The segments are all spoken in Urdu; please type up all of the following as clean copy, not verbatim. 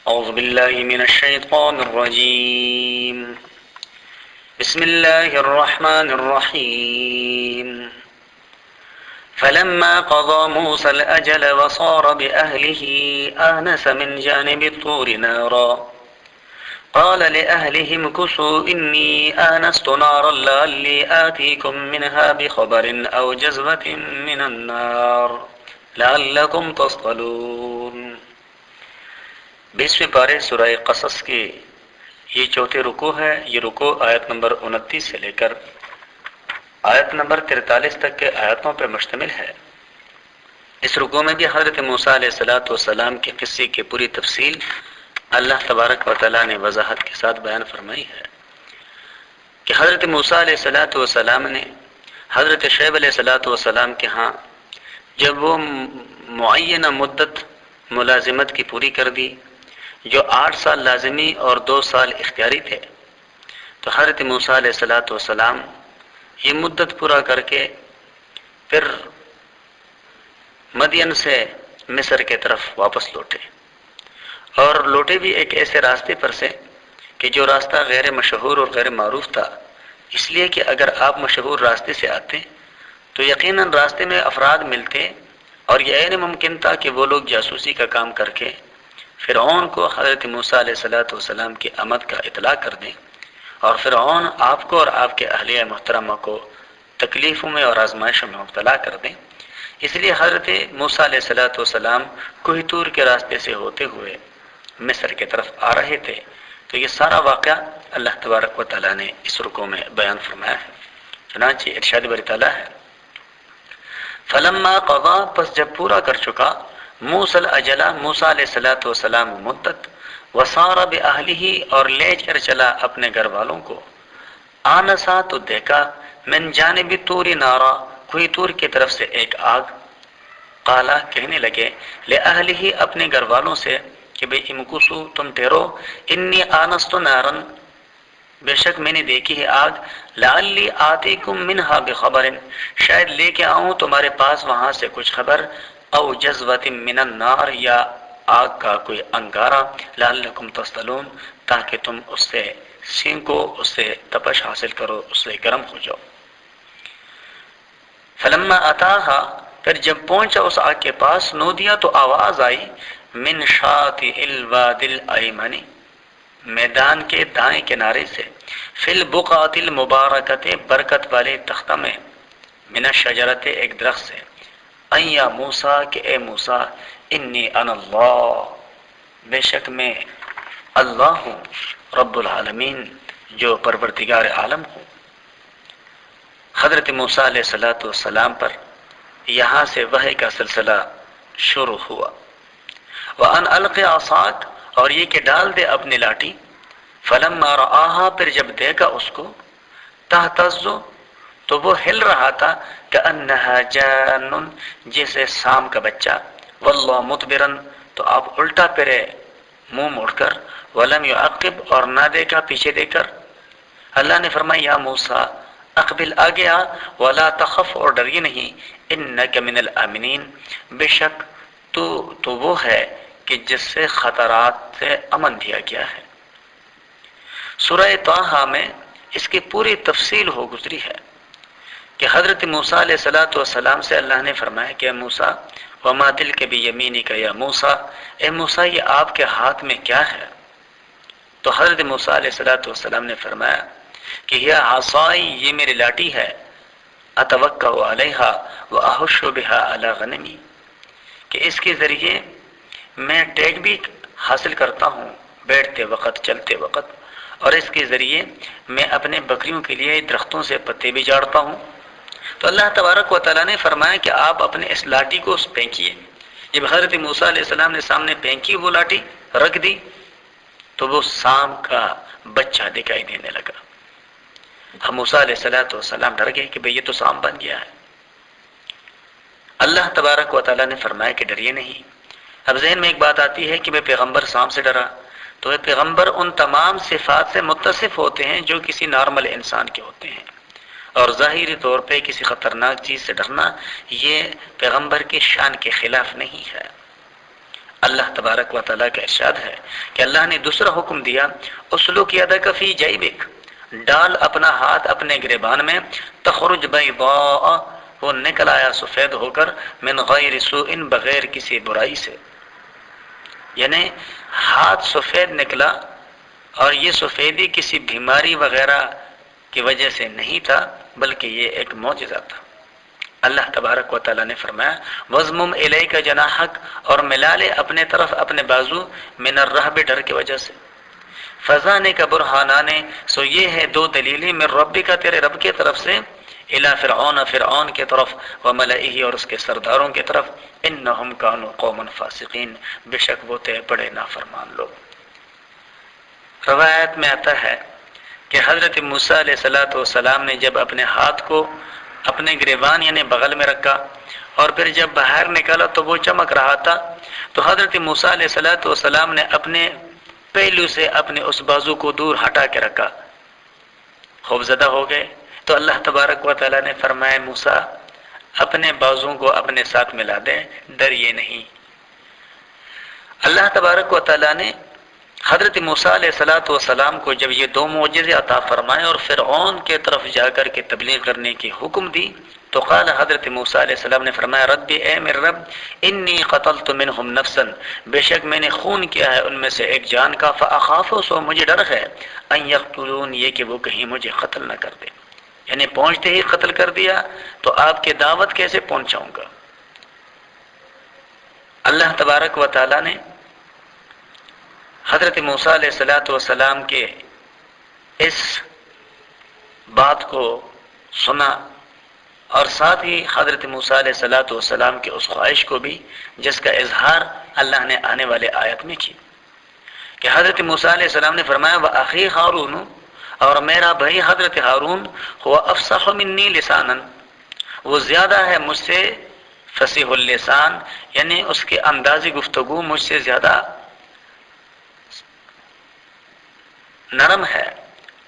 أعوذ بالله من الشيطان الرجيم بسم الله الرحمن الرحيم فلما قضى موسى الأجل وصار بأهله آنس من جانب الطور نارا قال لأهلهم امكثوا إني آنست نارا لعلي آتيكم منها بخبر أو جزوة من النار لعلكم تصطلون۔ 20ویں پارے سورہ قصص کے یہ چوتھے رکوع ہے۔ یہ رکوع آیت نمبر 29 سے لے کر آیت نمبر 43 تک کے آیتوں پر مشتمل ہے۔ اس رکوع میں بھی حضرت موسیٰ علیہ السلام کے قصے کی پوری تفصیل اللہ تبارک و تعالیٰ نے وضاحت کے ساتھ بیان فرمائی ہے کہ حضرت موسیٰ علیہ السلام نے حضرت شعیب علیہ السلام کے ہاں جب وہ معینہ مدت ملازمت کی پوری کر دی، جو 8 سال لازمی اور 2 سال اختیاری تھے، تو حضرت موسیٰ علیہ السلام یہ مدت پورا کر کے پھر مدین سے مصر کے طرف واپس لوٹے، اور لوٹے بھی ایک ایسے راستے پر سے کہ جو راستہ غیر مشہور اور غیر معروف تھا، اس لیے کہ اگر آپ مشہور راستے سے آتے تو یقیناً راستے میں افراد ملتے اور یہ عین ممکن تھا کہ وہ لوگ جاسوسی کا کام کر کے فرعون کو حضرت موسیٰ علیہ السلام کی آمد کا اطلاع کر دیں، اور فرعون آپ کو اور آپ کے اہلیہ محترمہ کو تکلیفوں میں اور آزمائشوں میں مبتلا کر دیں۔ اس لیے حضرت موسیٰ علیہ السلام کوہ طور کے راستے سے ہوتے ہوئے مصر کی طرف آ رہے تھے۔ تو یہ سارا واقعہ اللہ تبارک و تعالیٰ نے اس رکوع میں بیان فرمایا ہے۔ چنانچہ ارشاد باری تعالیٰ ہے فلما قضا، پس جب پورا کر چکا، موسیٰ الاجل، موسیٰ علیہ السلام مدت، وصار بأہلہ، اور لے کر چلا اپنے گھر والوں کو، آنسا، تو دیکھا، من جانب طور نارا، کوئی طور کی طرف سے ایک آگ، قالا، کہنے لگے، لأہلہ، اپنے گھر والوں سے کہ بھئی امکثوا، تم ٹھہرو، انی آنست نارا، بے شک میں نے دیکھی ہے آگ، لعلی آتیکم منہا بخبر، شاید لے کے آؤں تمہارے پاس وہاں سے کچھ خبر، او جزوۃ من النار، یا آگ کا کوئی انگارہ، لعلکم تصطلون، تاکہ تم اس سے سینکو، اس سے تپش حاصل کرو، اس سے گرم ہو جاؤ۔ فلما اتاہا، پھر جب پہنچا اس آگ کے پاس، نودیا، تو آواز آئی، من شاطئ الوادی الایمن، میدان کے دائیں کنارے سے، فی البقعۃ المبارکۃ، برکت والے تختہ میں، من الشجرۃ، ایک درخت سے، ان یا موسیٰ، کہ اے موسیٰ، انی انا اللہ، بے شک میں اللہ ہوں، رب العالمین، جو پروردگار عالم ہوں۔ حضرت موسیٰ علیہ السلام پر یہاں سے وحی کا سلسلہ شروع ہوا۔ وَأَنْ أَلْقِ عَصَاكَ، اور یہ کہ ڈال دے اپنی لاٹھی، فَلَمَّا رَآهَا، پھر جب دیکھا اس کو، تَهْتَزُّ، تو وہ ہل رہا تھا، كَأَنَّهَا جَانٌ، جیسے سام کا بچہ، وَاللَّهُ مُدْبِرًا، تو آپ الٹا پھرے منہ موڑ کر، وَلَمْ يُعَقِّبْ، اور نہ دیکھا پیچھے دے کر۔ اللہ نے فرمایا، یا موسیٰ، اقبل، آگے آ، وَلَا تَخَفْ، اور ڈریے نہیں، إِنَّكَ مِنَ الْآمِنِينَ، بے شک تو وہ ہے کہ جس سے خطرات سے امن دیا گیا ہے۔ سورہ طٰہٰ میں اس کی پوری تفصیل ہو گزری ہے کہ حضرت موسیٰ علیہ السلام سے اللہ نے فرمایا کہ اے موسیٰ، وَمَا تِلْكَ بِيَمِينِكَ يَا موسیٰ، اے موسیٰ، یہ آپ کے ہاتھ میں کیا ہے؟ تو حضرت موسیٰ علیہ السلام نے فرمایا کہ یہ عصائی، یہ میری لاٹھی ہے، اتوکل علیہا واحش بہا علی غنمی، کہ اس کے ذریعے میں ٹیک بھی حاصل کرتا ہوں بیٹھتے وقت، چلتے وقت، اور اس کے ذریعے میں اپنے بکریوں کے لیے درختوں سے پتے بھی جاڑتا ہوں۔ تو اللہ تبارک و تعالیٰ نے فرمایا کہ آپ اپنے اس لاٹھی کو پھینکیے۔ جب حضرت موسیٰ علیہ السلام نے سامنے پھینکی وہ لاٹھی، رکھ دی، تو وہ سام کا بچہ دکھائی دینے لگا۔ ہم موسیٰ علیہ السلام ڈر گئے کہ بھئی یہ تو سام بن گیا ہے۔ اللہ تبارک و تعالیٰ نے فرمایا کہ ڈریے نہیں۔ اب ذہن میں ایک بات آتی ہے کہ میں پیغمبر سام سے ڈرا، تو یہ پیغمبر ان تمام صفات سے متصف ہوتے ہیں جو کسی نارمل انسان کے ہوتے ہیں، اور ظاہری طور پہ کسی خطرناک چیز سے ڈرنا یہ پیغمبر کی شان کے خلاف نہیں ہے۔ اللہ تبارک و تعالیٰ کا ارشاد ہے کہ اللہ نے دوسرا حکم دیا، اسلک یدک فی جیبک، ڈال اپنا ہاتھ اپنے گریبان میں، تخرج بیضاء، وہ نکل آیا سفید ہو کر، من غیر سوء، بغیر کسی برائی سے، یعنی ہاتھ سفید نکلا، اور یہ سفیدی کسی بیماری وغیرہ کی وجہ سے نہیں تھا، بلکہ یہ ایک معجزہ تھا۔ اللہ تبارک و تعالیٰ نے فرمایا وَضْمُمْ إِلَيْكَ جَنَاحَكَ، اور ملا لے اپنے طرف اپنے بازو، من الرہب، ڈر کی وجہ سے، فَذَانِكَ بُرْهَانَانِ، سو یہ ہے دو دلیلیں، من ربک، تیرے رب کی طرف سے، الی فرعون، فرعون کی طرف، وملئہ، اور اس کے سرداروں کی طرف، انہم کانوا قوما فاسقین، بے شک وہ تھے بڑے نافرمان لوگ۔ روایت میں آتا ہے کہ حضرت موسیٰ علیہ السلام نے جب اپنے ہاتھ کو اپنے گریبان یعنی بغل میں رکھا اور پھر جب باہر نکالا تو وہ چمک رہا تھا، تو حضرت موسیٰ علیہ السلام نے اپنے پہلو سے اپنے اس بازو کو دور ہٹا کے رکھا، خوفزدہ ہو گئے۔ تو اللہ تبارک و تعالیٰ نے فرمایا موسیٰ اپنے بازوں کو اپنے ساتھ ملا دے، ڈریے نہیں۔ اللہ تبارک و تعالیٰ نے حضرت موسیٰ علیہ السلام کو جب یہ دو معجزے عطا فرمائے اور فرعون کے طرف جا کر کے تبلیغ کرنے کی حکم دی، تو قال، حضرت موسیٰ علیہ السلام نے فرمایا ربی، اے میرے رب، انی قتلت منہم نفسا، بے شک میں نے خون کیا ہے ان میں سے ایک جان کا، فاخاف، سو مجھے ڈر ہے، ان یقتلون، یہ کہ وہ کہیں مجھے قتل نہ کر دے، یعنی پہنچتے ہی قتل کر دیا تو آپ کی دعوت کیسے پہنچاؤں گا۔ اللہ تبارک و تعالیٰ نے حضرت موسیٰ علیہ السلام کے اس بات کو سنا، اور ساتھ ہی حضرت موسیٰ علیہ السلام کے اس خواہش کو بھی، جس کا اظہار اللہ نے آنے والے آیت میں کی، کہ حضرت موسیٰ علیہ السلام نے فرمایا وَأَخِي ہارون، اور میرا بھائی حضرت ہارون، هو افصح منی لسانا، وہ زیادہ ہے مجھ سے فصیح اللسان، یعنی اس کے انداز گفتگو مجھ سے زیادہ نرم ہے،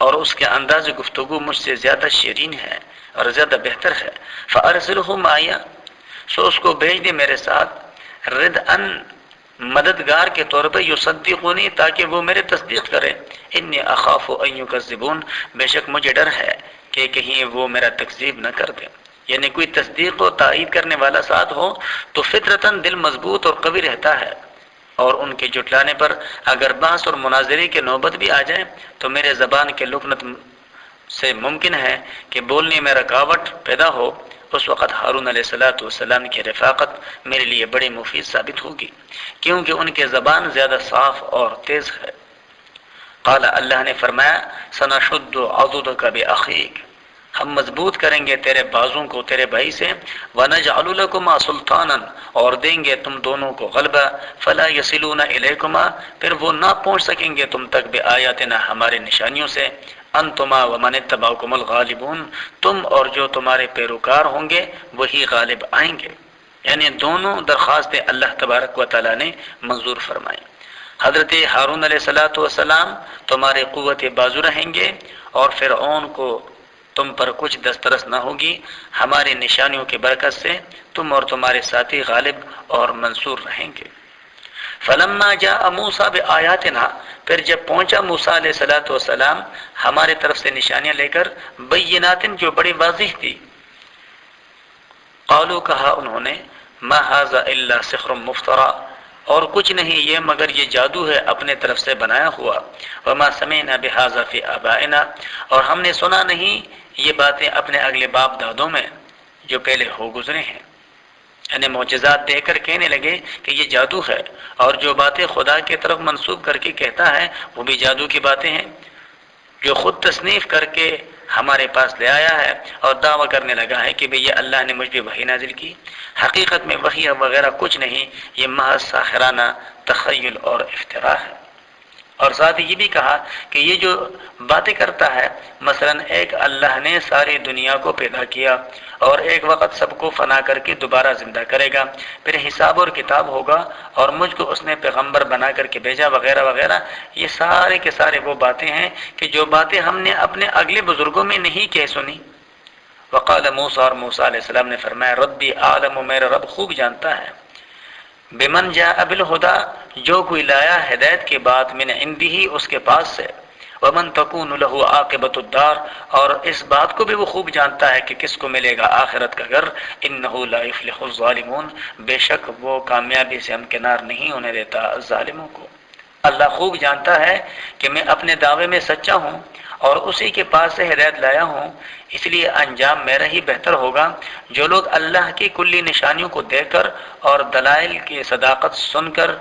اور اس کے انداز گفتگو مجھ سے زیادہ شیرین ہے اور زیادہ بہتر ہے، فَأَرْسِلْهُ مَعِيَ، سو اس کو بھیج دے میرے ساتھ، رِدْءً، مددگار کے طور پہ، یصدقونی، تاکہ وہ میرے تصدیق کرے، انی اخاف ان یکذبون، بے شک مجھے ڈر ہے کہ کہیں وہ میرا تکذیب نہ کر دے، یعنی کوئی تصدیق و تائید کرنے والا ساتھ ہو تو فطرتاً دل مضبوط اور قوی رہتا ہے، اور ان کے جھٹلانے پر اگر بحث اور مناظرے کی نوبت بھی آ جائے تو میرے زبان کے لکنت سے ممکن ہے کہ بولنے میں رکاوٹ پیدا ہو، اس وقت ہارون علیہ السلام کی رفاقت میرے لیے بڑی مفید ثابت ہوگی، کیونکہ ان کے زبان زیادہ صاف اور تیز ہے۔ قال، اللہ نے فرمایا سنشد عضدک بأخیک، ہم مضبوط کریں گے تیرے بازوں کو تیرے بھائی سے، وَنَجْعَلُ لَكُمَا سُلْطَانًا، اور دیں گے تم دونوں کو غلبہ، فَلَا يَصِلُونَ إِلَيْكُمَا، پھر وہ نہ پہنچ سکیں گے تم تک، بِآیاتنا، ہمارے نشانیوں سے، أَنْتُمَا وَمَنِ اتَّبَعَكُمُ الْغَالِبُونَ، تم اور جو تمہارے پیروکار ہوں گے وہی غالب آئیں گے، یعنی دونوں درخواستیں اللہ تبارک و تعالیٰ نے منظور فرمائیں۔ حضرت ہارون علیہ السلام تمہارے قوت بازو رہیں گے، اور فرعون کو تم پر کچھ دسترس نہ ہوگی، ہماری نشانیوں کی برکت سے تم اور تمہارے ساتھی غالب اور منصور رہیں گے۔ فلما جاء موسیٰ بآیاتنا، پھر جب پہنچا موسیٰ علیہ السلام ہمارے طرف سے نشانیاں لے کر، بینات، جو بڑی واضح تھی، قالوا، کہا انہوں نے، ما ھذا الا سحر مفترى، اور کچھ نہیں یہ مگر یہ جادو ہے اپنے طرف سے بنایا ہوا، وما سمعنا بھذا فی آبائنا، اور ہم نے سنا نہیں یہ باتیں اپنے اگلے باپ دادوں میں جو پہلے ہو گزرے ہیں، یعنی معجزات دے کر کہنے لگے کہ یہ جادو ہے، اور جو باتیں خدا کی طرف منسوب کر کے کہتا ہے وہ بھی جادو کی باتیں ہیں، جو خود تصنیف کر کے ہمارے پاس لے آیا ہے اور دعویٰ کرنے لگا ہے کہ بھئی یہ اللہ نے مجھ پہ وحی نازل کی، حقیقت میں وحی وغیرہ کچھ نہیں، یہ محض ساحرانہ تخیل اور افتراء ہے۔ اور ساتھ ہی یہ بھی کہا کہ یہ جو باتیں کرتا ہے، مثلا ایک اللہ نے ساری دنیا کو پیدا کیا اور ایک وقت سب کو فنا کر کے دوبارہ زندہ کرے گا، پھر حساب اور کتاب ہوگا، اور مجھ کو اس نے پیغمبر بنا کر کے بھیجا، وغیرہ وغیرہ، یہ سارے کے سارے وہ باتیں ہیں کہ جو باتیں ہم نے اپنے اگلے بزرگوں میں نہیں کہہ سنی۔ وقال موسیٰ، اور موسیٰ علیہ السلام نے فرمایا ربی عالم، میرا رب خوب جانتا ہے، بمن جاء بالہدا، جو کوئی لایا ہدایت کے بعد، من عندہ، اس کے پاس سے، ومن تکون له عاقبۃ الدار، اور اس بات کو بھی وہ خوب جانتا ہے کہ کس کو ملے گا آخرت کا گھر، انہ لا یفلح الظالمون، بے شک وہ کامیابی سے ہمکنار نہیں ہونے دیتا ظالموں کو۔ اللہ خوب جانتا ہے کہ میں اپنے دعوے میں سچا ہوں اور اسی کے پاس سے ہدایت لایا ہوں، اس لیے انجام میرا ہی بہتر ہوگا۔ جو لوگ اللہ کی کلی نشانیوں کو دیکھ کر اور دلائل کی صداقت سن کر